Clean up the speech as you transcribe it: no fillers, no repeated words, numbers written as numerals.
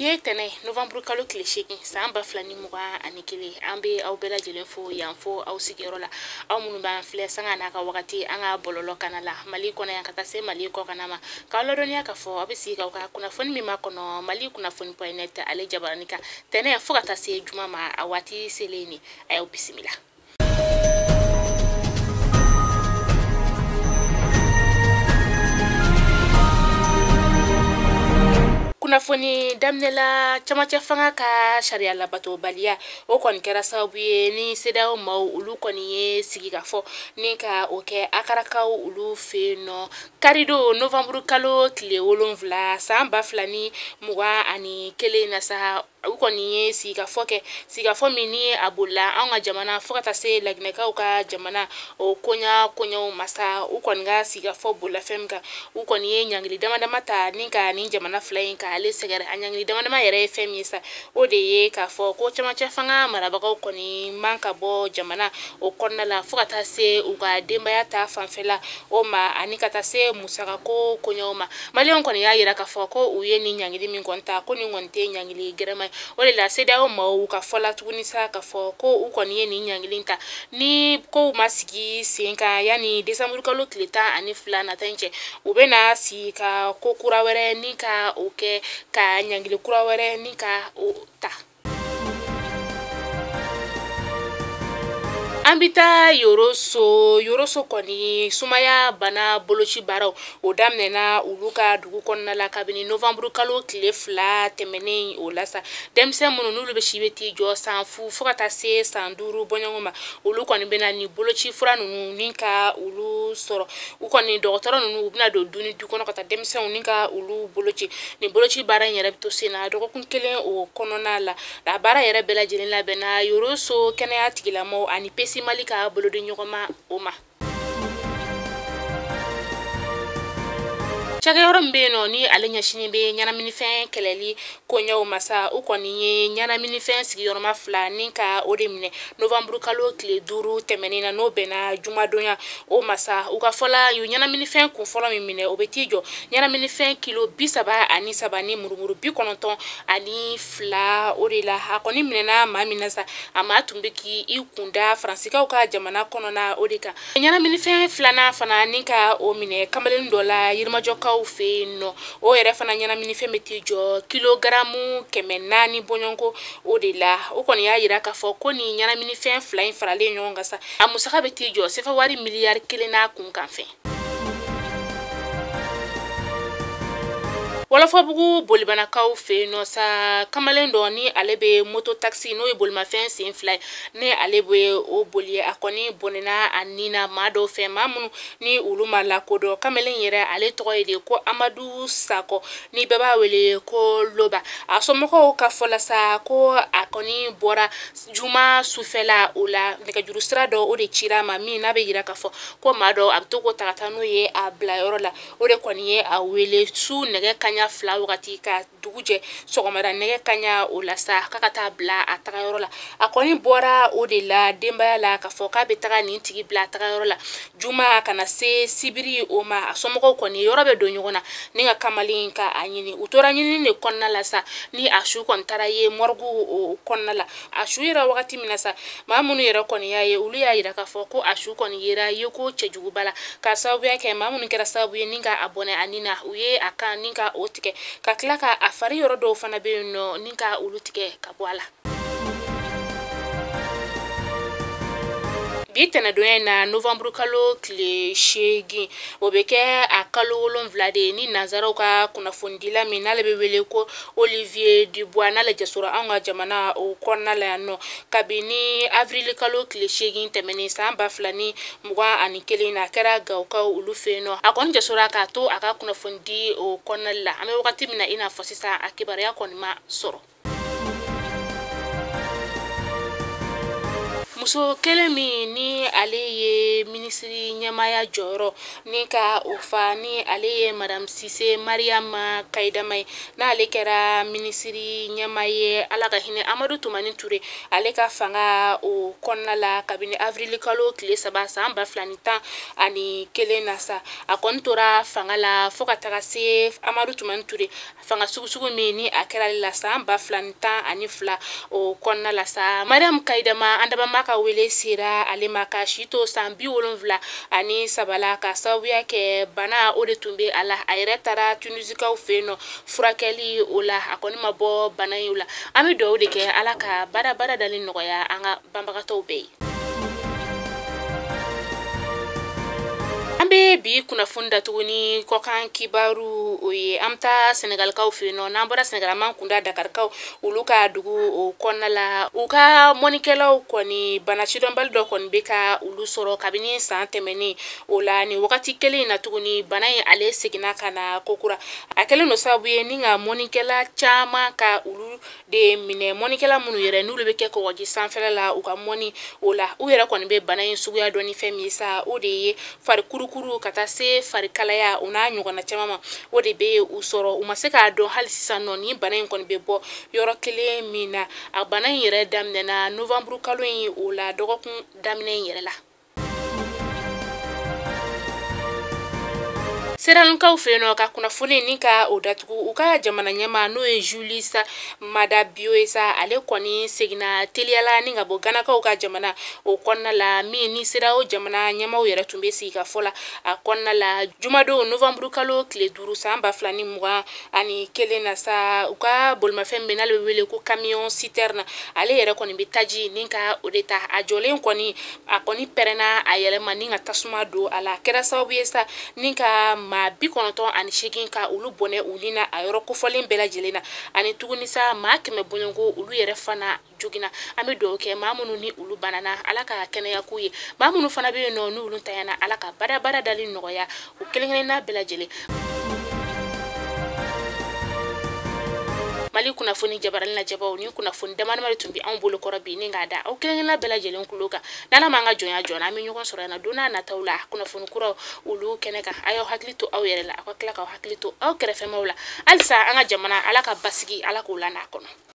Biye tene November kalo tile 8 san ba filani mugan ani kelen an be aw bɛɛ lajɛlen fo yan fo aw sigiyɔrɔ la aw minnu b'an filɛ sanga n'a ka wagati an ka bɔlɔlɔ kana la Mali kɔnɔ yan ka taa se Mali kɔ kana ma k'aw ladɔniya k'a fɔ aw bɛ sigi k'aw ka kunnafoni min b'a kɔnɔ Mali kunnafoni.net ale jabaranin kan tɛnɛ fo ka taa se juma ma a waati selen ni a y'aw bisimila. Kunnafoni damnela camancɛ fanga ka sariya labatobaliya o kɔni kɛra sababu ye ni CEDEAO maaw olu kɔni ye sigi ka fɔ ni ka o kɛ akarakaw olu fe no karido November kalo tile 7 san 2021 na sa u kɔni ye sigafɔ min ni a bolila an ka jamana fo ka taa se laginɛkaw ka jamana o koɲaw masa u kɔni ka sigafɔ bolila fɛn min kan u kɔni ye ɲangili damadama ta ni ka ni jamana fila in ka ale sɛgɛrɛ a ɲangili damadama yɛrɛ ye fɛn min sa o de ye k'a fɔ ko camancɛ fanga marabagaw kɔni man ka bɔ jamana o kɔnɔna la fo ka taa se u ka denbaya ta fanfɛla o ma ani ka taa se musakako koɲaw ma maliyɛnw kɔni y'a yira k'a fɔ ko u ye ni ɲangili min kɔni ta ko ni kɔni tɛ ɲangili gɛrɛma o de la CEDEAO maaw ka fɔla tuguni sa k'a fɔ ko u kɔni ye ni ɲangili ta ni kow ma sigi sen kan yani Desanburu kalo tile 12 nata in cɛ u bɛna sigi ka ko kura wɛrɛ ni ka o kɛ ka ɲangili kura wɛrɛ ni ka o ta. An bɛ taa yoroso kɔni sumaya bana boloci baaraw o daminɛna olu ka dugu kɔnɔna la kabini November kalo tile 2 tɛmɛnen o la sa denmisɛn minnu n'olu bɛ si bɛ t'i jɔ san fu fo ka taa se san 5 bɔɲɔgɔn ma olu kɔni bɛna ni boloci fura ninnu ni ka olu sɔrɔ u kɔni dɔgɔtɔrɔ ninnu u bɛna don du ni du kɔnɔ ka taa denmisɛnw ni ka olu boloci ni boloci baara in yɛrɛ bɛ to sen na dɔgɔkun kelen o kɔnɔna la a baara yɛrɛ bɛɛ lajɛlen labɛnna yoroso kɛnɛya tigilamɔgɔw ani pesi Mali ka bolodi ɲɔgɔnma o ma. Cakɛyɔrɔ min bɛ yen nɔ ni ale ɲɛsinin bɛ ɲɛnaminifɛn kɛlɛli koɲɛw masa u kɔni ye ɲɛnaminifɛn sigiyɔrɔma 2 ni ka o de minɛ November kalo tile 5 tɛmɛnen na n'o bɛnna jumadonya o masa u ka fɔla yu ɲɛnaminifɛn kun fɔlɔ min minɛ o bɛ t'i jɔ ɲɛnaminifɛn kilo 33 ni murumuru 92 o de la a kɔni minɛna maa min na sa a maa tun bɛ k'i kunda Faransikaw ka jamana kɔnɔna o de kan ɲɛnaminifɛn filanan fana ni ka o minɛ kamalen dɔ la Yirimajɔkaw fe yen nɔ o yɛrɛ fana ɲɛnaminifɛn bɛ t'i jɔ kilogaramu 400 bɔɲɔnko o de la o kɔni y'a yira k'a fɔ ko ni ɲɛnaminifɛn fila in faralen ɲɔgɔn kan sa a musaka bɛ t'i jɔ sefa wari miliyari 1 n'a kun kan fɛ. Wɔlɔfɔbugu bolibanakaw fe yen nɔ sa kamalen dɔ ni ale bɛ moto taxi n'o ye bolimafɛn sen fila ye ni ale bɛ o boli a kɔni bɔnɛna a ni na maa dɔw fɛ maa minnu ni olu ma lakodɔn kamalen yɛrɛ ale tɔgɔ ye de ko Amadu Sakɔ ni bɛɛ b'a wele ko Loba a somɔgɔw ka fɔla sa ko a kɔni bɔra juma sufɛla o la nɛgɛjuru sira dɔ o de cira ma min n'a bɛ yira k'a fɔ ko maa dɔ a bɛ to k'o ta ka taa n'o ye a bila yɔrɔ la o de kɔni ye a wele su nɛgɛ kaɲa 2 wagati ka dugu jɛ sɔgɔmada nɛgɛ kaɲa o la sa k'a ka taa bila a tagayɔrɔ la a kɔni bɔra o de la denbaya la k'a fɔ k'a bɛ taga nin tigi bila a tagayɔrɔ la juma kana se sibiri o ma a somɔgɔw kɔni yɔrɔ bɛ don ɲɔgɔn na ni ka kamalen ka a ɲini u tora ɲini de kɔnɔna la sa ni a su kɔni taara ye morgue o kɔnɔna la a su yɛrɛ wagati min na sa maa minnu yɛrɛ kɔni y'a ye olu y'a yira k'a fɔ ko a su kɔni yera ye ko cɛjuguba la ka sababuya kɛ maa minnu kɛra sababu ye ni ka a bɔnɛ a ni na u ye a kan ni ka o tigɛ ka tila ka a fari yɔrɔ dɔw fana bɛ yen nɔ ni ka olu tigɛ ka bɔ a la. Bi tɛnɛdonya in na November kalo tile 8 o bɛ kɛ a kalo 7 de ni nanzaraw ka kunnafonidila min n'ale bɛ wele ko Olivier Dubois n'ale jasora an ka jamana o kɔnɔna la yan nɔ kabini avril kalo tile 8 tɛmɛnen san 2021 na a kɛra Gawukaw olu fɛ yen nɔ a kɔni jasora k'a to a ka kunnafonidi o kɔnɔna la an bɛ wagati min na i n'a fɔ sisan a kibaruya kɔni ma sɔrɔ. Muso kelen min ni ale ye ye ministri ɲɛmaya jɔyɔrɔ ni ka o fa ni ale ye madame Sise Mariama Kayidama ye n'ale kɛra ministri ɲɛma ye Ala ka hinɛ Amadu Tumani Ture ale ka fanga o kɔnɔna la kabini avril kalo tile 3 san 2011 na sa a kɔni tora fanga la fo ka taga se Amadu Tumani Ture fanga sugusugu min ni a kɛra la san 2012 o kɔnɔna la sa Mariam Kayidama an dama ka wele sera ale ma ka sito san 73 la ka sababuya kɛ bana o de tun bɛ a la a yɛrɛ taara Tunisikaw fɛ yen nɔ furakɛli o la a kɔni ma bɔ bana in la an bɛ dugawu de kɛ Ala ka baara dali nɔgɔya an ka banbagatɔw bɛɛ ye. An bɛ bi kunnafoni datuguni kɔkan kibaru o ye an bɛ taa Senegalikaw fɛ yen nɔ n'an bɔra Senegal an b'an kunda Dakarikaw olu ka dugu o kɔnɔna la u ka mɔnikɛlaw kɔni bana sidɔnbali dɔ kɔni bɛ ka olu sɔrɔ kabini san tɛmɛnen o la ni wagati kelen in na tuguni bana in ale seginna ka na kokura a kɛlen don sababu ye ni ka mɔnikɛla caman ka olu de minɛ mɔnikɛla minnu yɛrɛ n'olu bɛ kɛ kɔgɔji sanfɛla la u ka mɔni o la u yɛrɛ kɔni bɛ bana in suguya dɔn ni fɛn min ye sa o de ye farikuru ka taa se farikalaya u n'a ɲɔgɔnna caman ma o de bɛ u sɔrɔ u ma se k'a dɔn hali sisan nɔ ni bana in kɔni bɛ bɔ yɔrɔ kelen min na a bana in yɛrɛ daminɛna novembre kalo in o la dɔgɔkun daminɛ in yɛrɛ la. Serankaw fɛ yen nɔ ka kunnafoni ni ka o datugu u ka jamana ɲɛma n'o ye Julius Maada Bio ye sa ale kɔni seginna teliyala ni ka bɔ Ganakaw ka jamana o kɔnɔna la min ni sera o jamana ɲɛmaw yɛrɛ tun bɛ sigi ka fɔ la a kɔnɔna la jumadon novembre kalo tile 5 san 2021 na sa u ka bolimafɛn min n'ale bɛ wele ko camion citerne ale yɛrɛ kɔni bɛ taji ni ka o de ta a jɔlen kɔni a kɔni pɛrɛnna a yɛlɛma ni ka tasuma don a la kɛra sababu ye sa ni ka maa 98 ka olu bɔnɛ u ni na a yɔrɔ kofɔlen bɛɛ lajɛlen na ani tuguni sa maa 100 bɔɲɔgɔnko olu yɛrɛ fana jogina an bɛ dugawu kɛ maa minnu ni olu banana Ala ka kɛnɛya k'u ye maa minnu fana bɛ yen nɔ n'olu tanyana Ala ka baara dali nɔgɔya u kelen-kelenna bɛɛ lajɛlen. Mali kunnafoni jabarani la jabaw ni kunnafoni damadama tun bɛ anw bolo kɔrɔ bi ni k'a da aw kelen-kelenna bɛɛ lajɛlen kulo kan n'Ala m'an ka jɔnya jɔna an bɛ ɲɔgɔn sɔrɔ yan don n'a nataw la kunnafoni kuraw olu kɛnɛ kan a y'aw hakili to aw yɛrɛ la aw ka tila k'aw hakili to aw kɛrɛfɛmaw la halisa an ka jamana Ala ka basigi Ala k'o la n'a kɔnɔ.